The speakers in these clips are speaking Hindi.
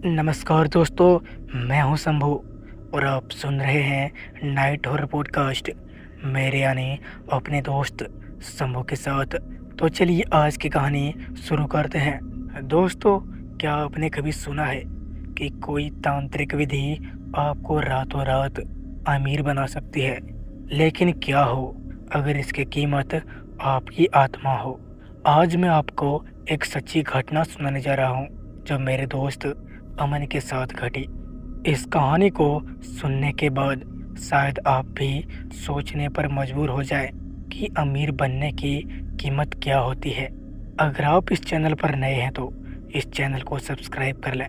नमस्कार दोस्तों, मैं हूं शंभू और आप सुन रहे हैं नाइट हॉरर पॉडकास्ट मेरे यानी अपने दोस्त शंभू के साथ। तो चलिए आज की कहानी शुरू करते हैं। दोस्तों, क्या आपने कभी सुना है कि कोई तांत्रिक विधि आपको रातों रात अमीर बना सकती है, लेकिन क्या हो अगर इसकी कीमत आपकी आत्मा हो। आज मैं आपको एक सच्ची घटना सुनाने जा रहा हूँ जो मेरे दोस्त अमन के साथ घटी। इस कहानी को सुनने के बाद शायद आप भी सोचने पर मजबूर हो जाए कि अमीर बनने की कीमत क्या होती है। अगर आप इस चैनल पर नए हैं तो इस चैनल को सब्सक्राइब कर लें,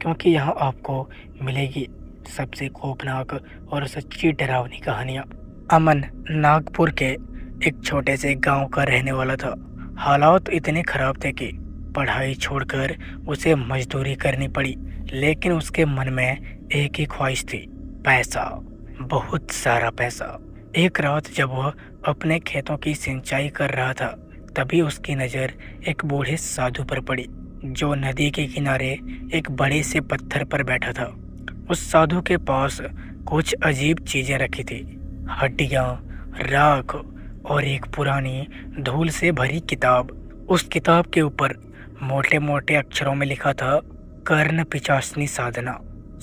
क्योंकि यहाँ आपको मिलेगी सबसे खौफनाक और सच्ची डरावनी कहानियाँ। अमन नागपुर के एक छोटे से गांव का रहने वाला था। हालात इतने खराब थे कि पढ़ाई छोड़कर उसे मजदूरी करनी पड़ी, लेकिन उसके मन में एक ही ख्वाहिश थी, पैसा, बहुत सारा पैसा। एक रात जब वह अपने खेतों की सिंचाई कर रहा था, तभी उसकी नज़र एक बूढ़े साधु पर पड़ी जो नदी के किनारे एक बड़े से पत्थर पर बैठा था। उस साधु के पास कुछ अजीब चीजें रखी थी, हड्डियां, राख और एक पुरानी धूल से भरी किताब। उस किताब के ऊपर मोटे मोटे अक्षरों में लिखा था, कर्ण पिचासनी साधना,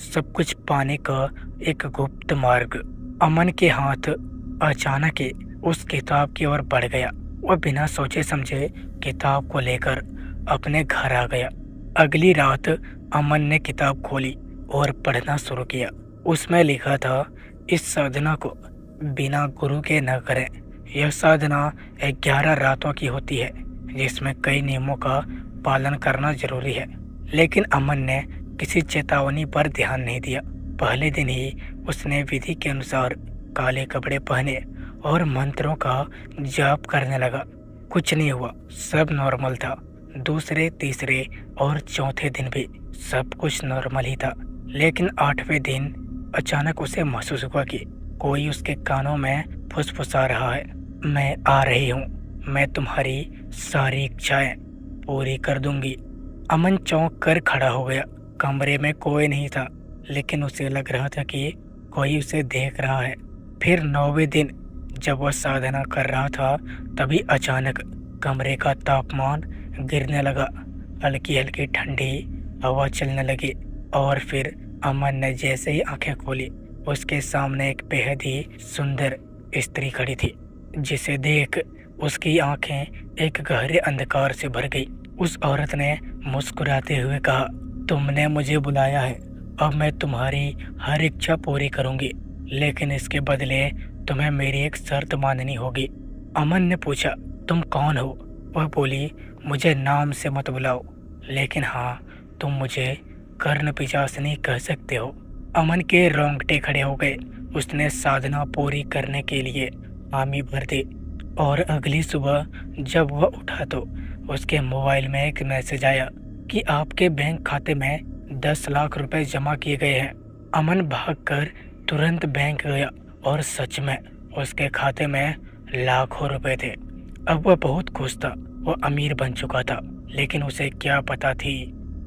सब कुछ पाने का एक गुप्त मार्ग। अमन के हाथ अचानक ही उस किताब की ओर बढ़ गया। वह बिना सोचे समझे किताब को लेकर अपने घर आ गया। अगली रात अमन ने किताब खोली और पढ़ना शुरू किया। उसमें लिखा था, इस साधना को बिना गुरु के न करें। यह साधना 11 रातों की होती है, जिसमें कई नियमों का पालन करना जरूरी है। लेकिन अमन ने किसी चेतावनी पर ध्यान नहीं दिया। पहले दिन ही उसने विधि के अनुसार काले कपड़े पहने और मंत्रों का जाप करने लगा। कुछ नहीं हुआ, सब नॉर्मल था। दूसरे, तीसरे और चौथे दिन भी सब कुछ नॉर्मल ही था। लेकिन 8वें दिन अचानक उसे महसूस हुआ कि कोई उसके कानों में फुसफुसा रहा है, मैं आ रही हूँ, मैं तुम्हारी सारी इच्छाएं पूरी कर दूंगी। अमन चौंक कर खड़ा हो गया। कमरे में कोई नहीं था, लेकिन उसे लग रहा था कि कोई उसे देख रहा है। फिर 9वें दिन जब वह साधना कर रहा था, तभी अचानक कमरे का तापमान गिरने लगा। हल्की हल्की ठंडी हवा चलने लगी और फिर अमन ने जैसे ही आंखें खोली, उसके सामने एक बेहद ही सुंदर स्त्री खड़ी थी, जिसे देख उसकी आंखें एक गहरे अंधकार से भर गई। उस औरत ने मुस्कुराते हुए कहा, तुमने मुझे बुलाया है, अब मैं तुम्हारी हर इच्छा पूरी करूंगी, लेकिन इसके बदले तुम्हें मेरी एक शर्त माननी होगी। अमन ने पूछा, तुम कौन हो? वह बोली, मुझे नाम से मत बुलाओ, लेकिन हाँ, तुम मुझे कर्ण पिशाचनी कह सकते हो। अमन के रोंगटे खड़े हो गए। उसने साधना पूरी करने के लिए हामी भर दी और अगली सुबह जब वह उठा तो उसके मोबाइल में एक मैसेज आया कि आपके बैंक खाते में 10 लाख रुपए जमा किए गए हैं। अमन भागकर तुरंत बैंक गया और सच में उसके खाते में लाखों रुपए थे। अब वह बहुत खुश था, वह अमीर बन चुका था। लेकिन उसे क्या पता थी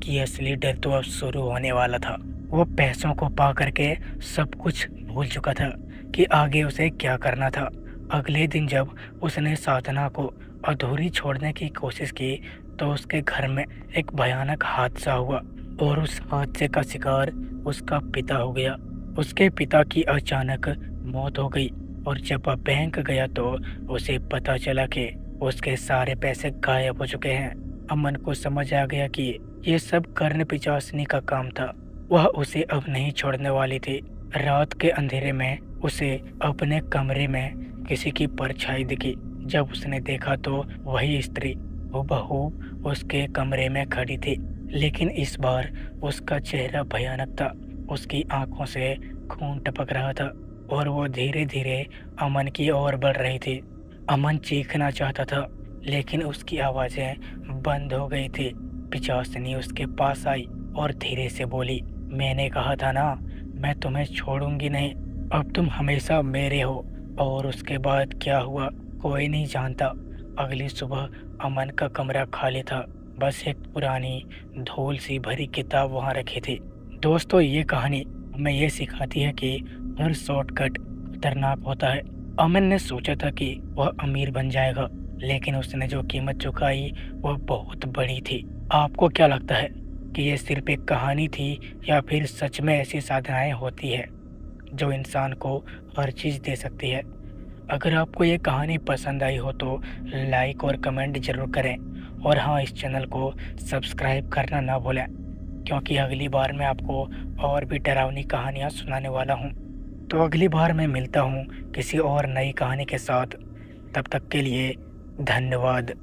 कि असली डर तो अब शुरू होने वाला था। वो पैसों को पा करके सब कुछ भूल चुका था कि आगे उसे क्या करना था। अगले दिन जब उसने साधना को अधूरी छोड़ने की कोशिश की तो उसके घर में एक भयानक हादसा हुआ और उस हादसे का शिकार उसका पिता हो गया। उसके पिता की अचानक मौत हो गई और जब वह बैंक गया तो उसे पता चला कि उसके सारे पैसे गायब हो चुके हैं। अमन को समझ आ गया कि ये सब कर्ण पिशाचनी का काम था। वह उसे अब नहीं छोड़ने वाली थी। रात के अंधेरे में उसे अपने कमरे में किसी की परछाई दिखी। जब उसने देखा तो वही स्त्री हूबहू उसके कमरे में खड़ी थी, लेकिन इस बार उसका चेहरा भयानक था। उसकी आंखों से खून टपक रहा था और वो धीरे धीरे अमन की ओर बढ़ रही थी। अमन चीखना चाहता था, लेकिन उसकी आवाजें बंद हो गई थी। पिशाचनी उसके पास आई और धीरे से बोली, मैंने कहा था ना, मैं तुम्हें छोड़ूंगी नहीं, अब तुम हमेशा मेरे हो। और उसके बाद क्या हुआ कोई नहीं जानता। अगली सुबह अमन का कमरा खाली था बस एक पुरानी धूल सी भरी किताब वहाँ रखी थी। दोस्तों, ये कहानी हमें ये सिखाती है कि हर शॉर्टकट खतरनाक होता है। अमन ने सोचा था कि वह अमीर बन जाएगा, लेकिन उसने जो कीमत चुकाई वह बहुत बड़ी थी। आपको क्या लगता है कि ये सिर्फ एक कहानी थी या फिर सच में ऐसी साधनाएं होती है जो इंसान को हर चीज़ दे सकती है? अगर आपको ये कहानी पसंद आई हो तो लाइक और कमेंट ज़रूर करें, और हाँ, इस चैनल को सब्सक्राइब करना ना भूलें, क्योंकि अगली बार मैं आपको और भी डरावनी कहानियाँ सुनाने वाला हूँ। तो अगली बार मैं मिलता हूँ किसी और नई कहानी के साथ। तब तक के लिए धन्यवाद।